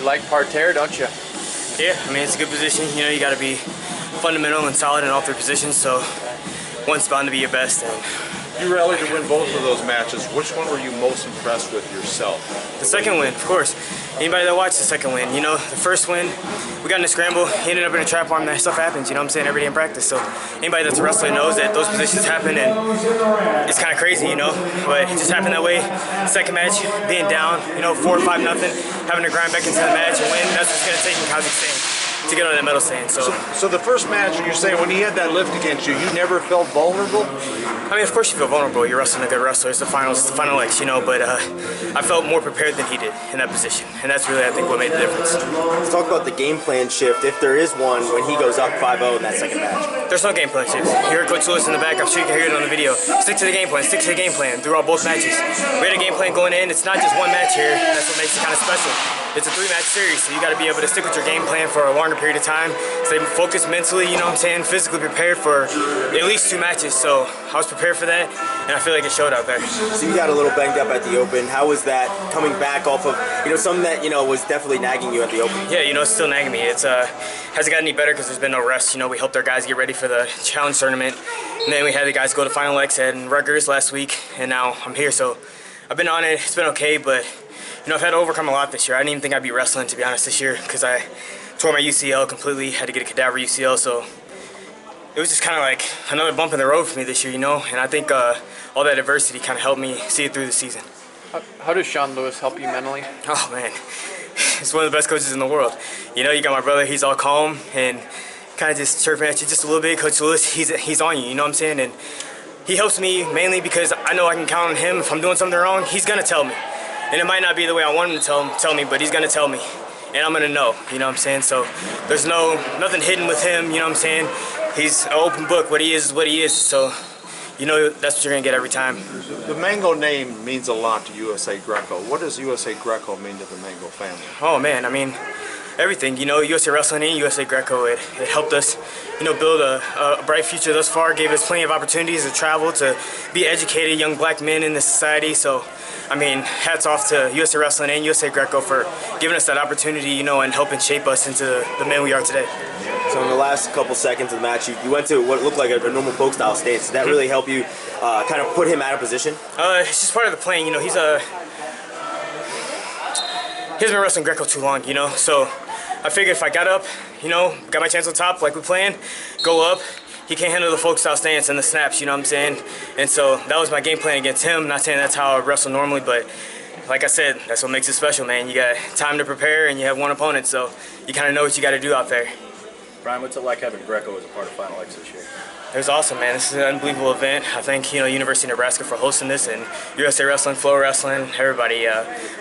like parterre, don't you? Yeah, I mean, it's a good position. You know, you got to be fundamental and solid in all three positions, so one's bound to be your best. And you rallied to win both of those matches. Which one were you most impressed with yourself? The second win, of course. Anybody that watched the second win, you know, the first win, we got in a scramble, he ended up in a trap arm. That stuff happens, you know what I'm saying, every day in practice. So anybody that's a wrestler knows that those positions happen, and it's kind of crazy, you know, but it just happened that way. Second match, being down, you know, 4 or 5 nothing, having to grind back into the match and win, that's what's going to take in Kazakhstan to get on that medal stand. So the first match, you're saying when he had that lift against you, you never felt vulnerable? I mean, of course you feel vulnerable. You're wrestling a good wrestler. It's the finals, it's the final legs, you know, but I felt more prepared than he did in that position, and that's really, I think, what made the difference. Let's talk about the game plan shift, if there is one, when he goes up 5-0 in that second match. There's no game plan shift. You heard Coach Lewis in the back. I'm sure you can hear it on the video. Stick to the game plan. Stick to the game plan throughout both matches. We had a game plan going in. It's not just one match here. That's what makes it kind of special. It's a 3-match series, so you got to be able to stick with your game plan for a longer period of time. Stay focused mentally, you know what I'm saying, physically prepared for at least 2 matches. So I was prepared for that, and I feel like it showed out there. So you got a little banged up at the Open. How was that coming back off of, you know, something that, you know, was definitely nagging you at the Open? Yeah, you know, it's still nagging me. It's hasn't gotten any better because there's been no rest. You know, we helped our guys get ready for the challenge tournament, and then we had the guys go to final legs in Rutgers last week, and now I'm here. So I've been on it. It's been okay, but you know, I've had to overcome a lot this year. I didn't even think I'd be wrestling, to be honest, this year, because I tore my UCL completely, had to get a cadaver UCL, so it was just kind of like another bump in the road for me this year, you know, and I think all that adversity kind of helped me see it through the season. How does Sean Lewis help you mentally? Oh, man, he's one of the best coaches in the world. You know, you got my brother, he's all calm and kind of just chirping at you just a little bit. Coach Lewis, he's on you, you know what I'm saying, and he helps me mainly because I know I can count on him. If I'm doing something wrong, he's going to tell me. And it might not be the way I want him to tell me, but he's gonna tell me, and I'm gonna know. You know what I'm saying? So there's nothing hidden with him. You know what I'm saying? He's an open book. What he is what he is. So you know that's what you're gonna get every time. The Mango name means a lot to USA Greco. What does USA Greco mean to the Mango family? Oh man, I mean everything. You know, USA Wrestling and USA Greco. It helped us, you know, build a bright future thus far. Gave us plenty of opportunities to travel, to be educated young black men in this society. So I mean, hats off to USA Wrestling and USA Greco for giving us that opportunity, you know, and helping shape us into the men we are today. So in the last couple seconds of the match, you went to what looked like a normal poke style stance. Did that really help you kind of put him out of position? It's just part of the plan, you know. He hasn't been wrestling Greco too long, you know, so I figured if I got up, you know, got my chance on top like we planned, go up. He can't handle the folk style stance and the snaps, you know what I'm saying? And so that was my game plan against him. Not saying that's how I wrestle normally, but like I said, that's what makes it special, man. You got time to prepare and you have one opponent, so you kind of know what you got to do out there. Brian, what's it like having Greco as a part of Final X this year? It was awesome, man. This is an unbelievable event. I thank, you know, University of Nebraska for hosting this, and USA Wrestling, Flow Wrestling, everybody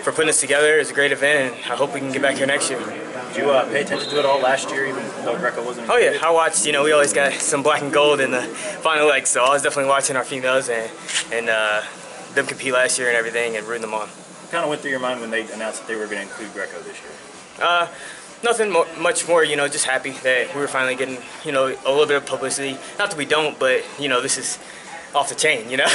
for putting this together. It's a great event, and I hope we can get back here next year. Did you pay attention to it all last year, even though Greco wasn't? Oh yeah, I watched. You know, we always got some black and gold in the final legs, so I was definitely watching our females and them compete last year and everything, and rooting them on. What kind of went through your mind when they announced that they were going to include Greco this year? Nothing much more, you know, just happy that we were finally getting, you know, a little bit of publicity. Not that we don't, but, you know, this is off the chain, you know?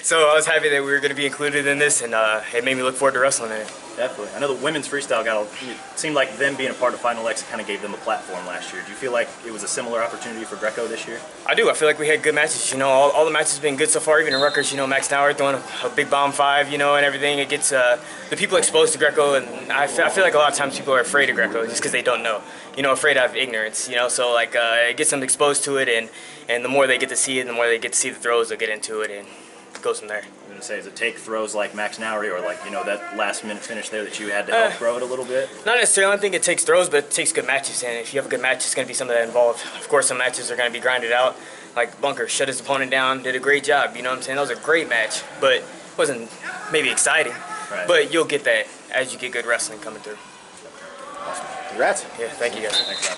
So I was happy that we were going to be included in this, and it made me look forward to wrestling in it. Definitely. I know the women's freestyle it seemed like them being a part of Final X kind of gave them a platform last year. Do you feel like it was a similar opportunity for Greco this year? I do. I feel like we had good matches. You know, all the matches have been good so far, even in Rutgers. You know, Max Nauer throwing a big bomb 5, you know, and everything. It gets the people exposed to Greco, and I feel like a lot of times people are afraid of Greco just because they don't know. You know, afraid out of ignorance, you know, so like it gets them exposed to it, and the more they get to see it, the more they get to see the throws, they'll get into it, and it goes from there. I'm going to say, does it take throws like Max Nauer or like, you know, that last minute finish there that you had to help throw it a little bit? Not necessarily. I don't think it takes throws, but it takes good matches, and if you have a good match, it's going to be something that involved. Of course, some matches are going to be grinded out, like Bunker shut his opponent down, did a great job, you know what I'm saying? That was a great match, but it wasn't maybe exciting, right. But you'll get that as you get good wrestling coming through. Awesome. Congrats. Yeah, thank you guys. Thanks,